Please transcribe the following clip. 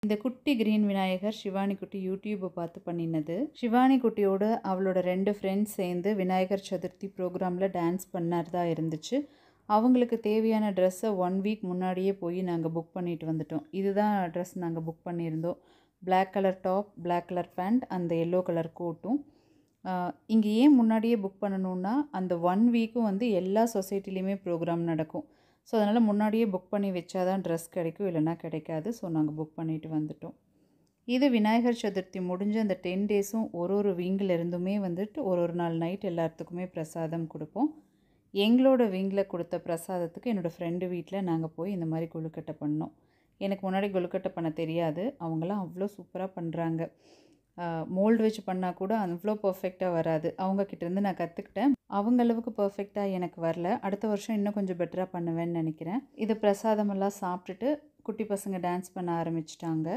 இந்த குட்டி கிரீன் விநாயகர் சிவானி குட்டி யூடியூப்பை பார்த்து பண்ணினது. சிவானி குட்டியோட அவளோட 2 ஃப்ரெண்ட்ஸ் சேர்ந்து விநாயகர் சதுர்த்தி ப்ரோக்ராமில் டான்ஸ் பண்ணறதா இருந்துச்சு. அவங்களுக்கு தேவையான ட்ரெஸ்ஸை 1 வீக் முன்னாடியே போய் நாங்கள் புக் பண்ணிட்டு வந்துட்டோம். இதுதான் ட்ரெஸ் நாங்கள் புக் பண்ணியிருந்தோம். Black colour top, black colour pant, அந்த எல்லோ கலர் கோட்டும். இங்கே ஏன் முன்னாடியே புக் பண்ணணுன்னா, அந்த 1 வீக்கும் வந்து எல்லா சொசைட்டிலையுமே ப்ரோக்ராம் நடக்கும். ஸோ அதனால் முன்னாடியே புக் பண்ணி வச்சா தான் ட்ரெஸ் கிடைக்கும், இல்லைனா கிடைக்காது. ஸோ நாங்கள் புக் பண்ணிட்டு வந்துட்டோம். இது விநாயகர் சதுர்த்தி முடிஞ்ச அந்த 10 டேஸும் ஒரு விங்கில் இருந்துமே வந்துட்டு ஒரு நாள் நைட் எல்லாத்துக்குமே பிரசாதம் கொடுப்போம். எங்களோட விங்கில் கொடுத்த பிரசாதத்துக்கு என்னோடய ஃப்ரெண்டு வீட்டில் நாங்கள் போய் இந்த மாதிரி கொழுக்கட்டை பண்ணோம். எனக்கு முன்னாடி கொழுக்கட்டை பண்ண தெரியாது. அவங்களாம் அவ்வளோ சூப்பராக பண்ணுறாங்க. மோல்டு வச்சு பண்ணால் கூட அவ்வளோ பர்ஃபெக்டாக வராது. அவங்கக்கிட்டேருந்து நான் கற்றுக்கிட்டேன். அவங்க அளவுக்கு பர்ஃபெக்டாக எனக்கு வரல. அடுத்த வருஷம் இன்னும் கொஞ்சம் பெட்டராக பண்ணுவேன்னு நினைக்கிறேன். இது பிரசாதமெல்லாம் சாப்பிட்டுட்டு குட்டி பசங்க டான்ஸ் பண்ண ஆரம்பிச்சிட்டாங்க.